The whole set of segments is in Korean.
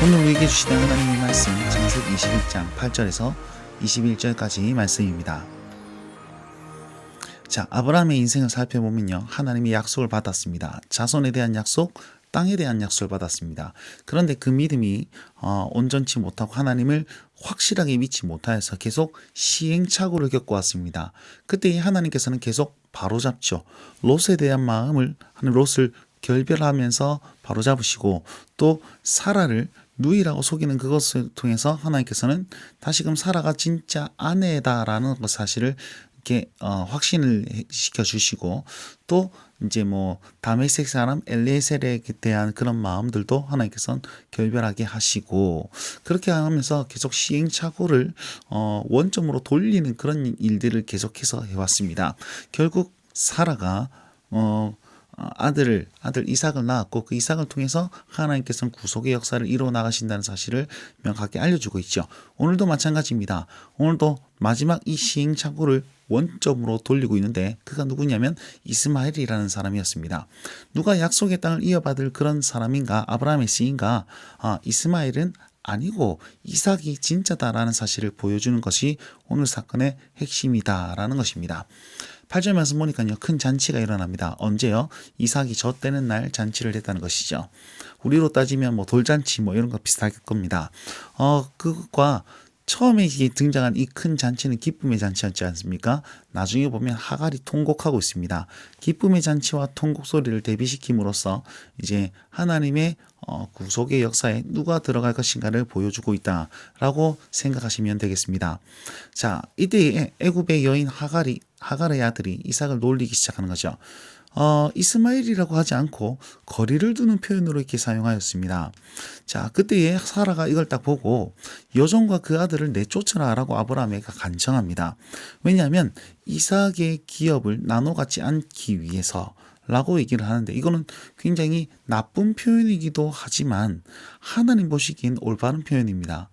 오늘 우리에게 주시는 하나님의 말씀 창세기 21장 8절에서 21절까지 말씀입니다. 자, 아브라함의 인생을 살펴보면요, 하나님이 약속을 받았습니다. 자손에 대한 약속, 땅에 대한 약속을 받았습니다. 그런데 그 믿음이 온전치 못하고 하나님을 확실하게 믿지 못하여서 계속 시행착오를 겪어왔습니다. 그때 하나님께서는 계속 바로잡죠. 롯에 대한 마음을, 롯을 결별하면서 바로잡으시고, 또 사라를 누이라고 속이는 그것을 통해서 하나님께서는 다시금 사라가 진짜 아내다라는 그 사실을 이렇게 확신을 시켜 주시고, 또 이제 뭐 다메섹 사람 엘리에셀에 대한 그런 마음들도 하나님께서는 결별하게 하시고, 그렇게 하면서 계속 시행착오를 원점으로 돌리는 그런 일들을 계속해서 해왔습니다. 결국 사라가 아들 이삭을 낳았고, 그 이삭을 통해서 하나님께서는 구속의 역사를 이루어 나가신다는 사실을 명확하게 알려주고 있죠. 오늘도 마찬가지입니다. 오늘도 마지막 이 시행착오를 원점으로 돌리고 있는데, 그가 누구냐면 이스마엘이라는 사람이었습니다. 누가 약속의 땅을 이어받을 그런 사람인가, 아브라함의 씨인가? 이스마엘은 아니고 이삭이 진짜다라는 사실을 보여주는 것이 오늘 사건의 핵심이다라는 것입니다. 8절 말씀 보니까요, 큰 잔치가 일어납니다. 언제요? 이삭이 젖되는 날 잔치를 했다는 것이죠. 우리로 따지면 뭐 돌잔치 뭐 이런 거 비슷할 겁니다. 그것과 처음에 등장한 이 큰 잔치는 기쁨의 잔치였지 않습니까? 나중에 보면 하갈이 통곡하고 있습니다. 기쁨의 잔치와 통곡 소리를 대비시킴으로써 이제 하나님의 구속의 역사에 누가 들어갈 것인가를 보여주고 있다라고 생각하시면 되겠습니다. 자, 이때 애굽의 여인 하갈의 아들이 이삭을 놀리기 시작하는 거죠. 이스마엘이라고 하지 않고 거리를 두는 표현으로 이렇게 사용하였습니다. 자, 그때에 사라가 이걸 딱 보고 여종과 그 아들을 내쫓으라라고 아브라함에게 간청합니다. 왜냐하면 이삭의 기업을 나눠 갖지 않기 위해서 라고 얘기를 하는데, 이거는 굉장히 나쁜 표현이기도 하지만 하나님 보시기엔 올바른 표현입니다.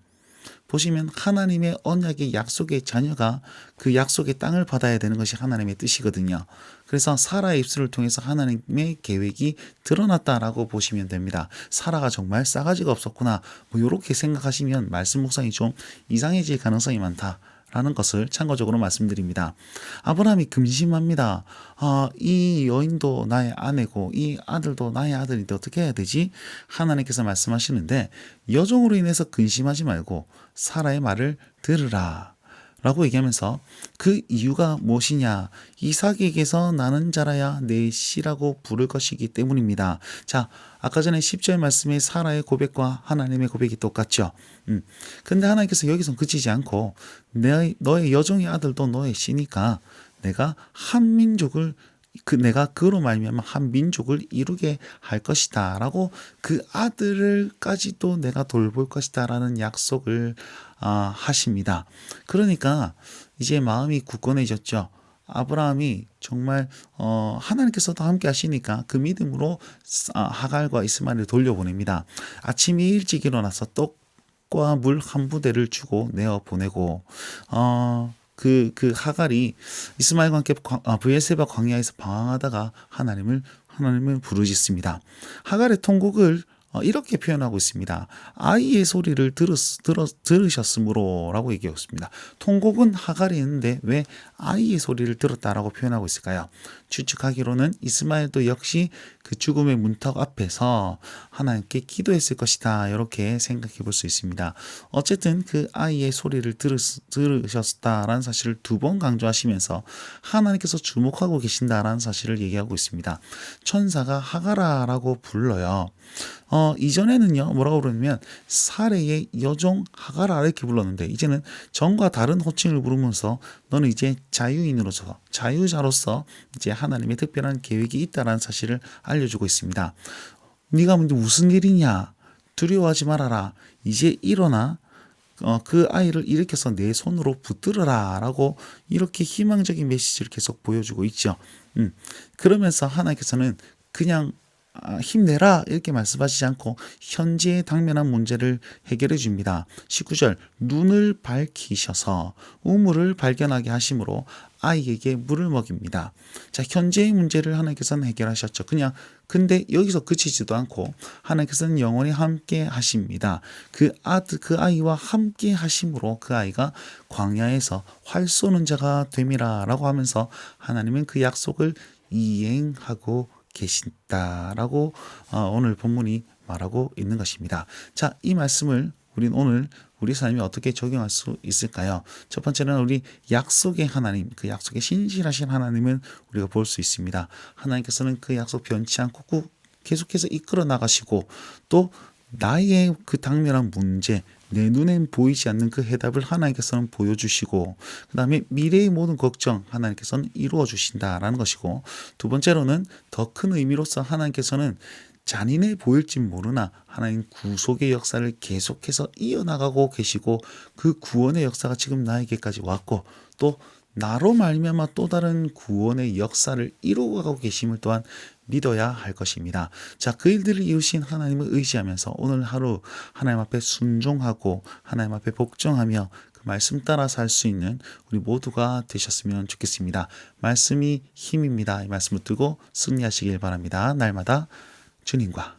보시면 하나님의 언약의 약속의 자녀가 그 약속의 땅을 받아야 되는 것이 하나님의 뜻이거든요. 그래서 사라의 입술을 통해서 하나님의 계획이 드러났다라고 보시면 됩니다. 사라가 정말 싸가지가 없었구나, 뭐 이렇게 생각하시면 말씀 묵상이 좀 이상해질 가능성이 많다 라는 것을 참고적으로 말씀드립니다. 아브라함이 금심합니다. 이 여인도 나의 아내고 이 아들도 나의 아들인데 어떻게 해야 되지? 하나님께서 말씀하시는데, 여종으로 인해서 근심하지 말고 사라의 말을 들으라 라고 얘기하면서, 그 이유가 무엇이냐? 이삭에게서 나는 자라야 내 씨라고 부를 것이기 때문입니다. 자, 아까 전에 10절 말씀의 사라의 고백과 하나님의 고백이 똑같죠. 근데 하나님께서 여기서 그치지 않고 너의 여종의 아들도 너의 씨니까 내가 한 민족을 내가 그로 말미암아 한 민족을 이루게 할 것이다 라고, 그 아들을까지도 내가 돌볼 것이다 라는 약속을 하십니다. 그러니까 이제 마음이 굳건해졌죠. 아브라함이 정말 하나님께서도 함께 하시니까 그 믿음으로 하갈과 이스마엘을 돌려보냅니다. 아침이 일찍 일어나서 떡과 물 한 부대를 주고 내어 보내고, 그 하갈이 이스마엘과 함께 브엘세바 광야에서 방황하다가 하나님을 부르짖습니다. 하갈의 통곡을 이렇게 표현하고 있습니다. 아이의 소리를 들으셨으므로 라고 얘기하고 있습니다. 통곡은 하갈이 있는데 왜 아이의 소리를 들었다라고 표현하고 있을까요? 추측하기로는 이스마엘도 역시 그 죽음의 문턱 앞에서 하나님께 기도했을 것이다, 이렇게 생각해 볼 수 있습니다. 어쨌든 그 아이의 소리를 들으셨다라는 사실을 두 번 강조하시면서 하나님께서 주목하고 계신다라는 사실을 얘기하고 있습니다. 천사가 하가라라고 불러요. 이전에는요, 뭐라고 그러냐면 사레의 여종 하가라 이렇게 불렀는데, 이제는 전과 다른 호칭을 부르면서 너는 이제 자유인으로서, 자유자로서 이제 하나님의 특별한 계획이 있다라는 사실을 알려주고 있습니다. 네가 무슨 일이냐? 두려워하지 말아라. 이제 일어나 그 아이를 일으켜서 내 손으로 붙들어라 라고, 이렇게 희망적인 메시지를 계속 보여주고 있죠. 그러면서 하나님께서는 그냥 힘내라 이렇게 말씀하시지 않고 현재의 당면한 문제를 해결해 줍니다. 19절, 눈을 밝히셔서 우물을 발견하게 하심으로 아이에게 물을 먹입니다. 자, 현재의 문제를 하나님께서는 해결하셨죠. 근데 여기서 그치지도 않고 하나님께서는 영원히 함께 하십니다. 그 아이와 함께 하심으로 그 아이가 광야에서 활 쏘는 자가 됨이라라고 하면서 하나님은 그 약속을 이행하고 계신다라고 오늘 본문이 말하고 있는 것입니다. 자, 이 말씀을 우리는 오늘 우리 삶에 어떻게 적용할 수 있을까요? 첫 번째는 우리 약속의 하나님, 그 약속에 신실하신 하나님은 우리가 볼 수 있습니다. 하나님께서는 그 약속 변치 않고 꼭 계속해서 이끌어 나가시고 또 나의 그 당면한 문제, 내 눈엔 보이지 않는 그 해답을 하나님께서는 보여주시고 그 다음에 미래의 모든 걱정 하나님께서는 이루어 주신다라는 것이고 두 번째로는 더 큰 의미로서 하나님께서는 잔인해 보일지 모르나 하나님 구속의 역사를 계속해서 이어나가고 계시고 그 구원의 역사가 지금 나에게까지 왔고 또 나로 말미암아 또 다른 구원의 역사를 이루어가고 계심을 또한 믿어야 할 것입니다. 자, 그 일들을 이루신 하나님을 의지하면서 오늘 하루 하나님 앞에 순종하고 하나님 앞에 복종하며 그 말씀 따라 살 수 있는 우리 모두가 되셨으면 좋겠습니다. 말씀이 힘입니다. 이 말씀을 두고 승리하시길 바랍니다. 날마다 주님과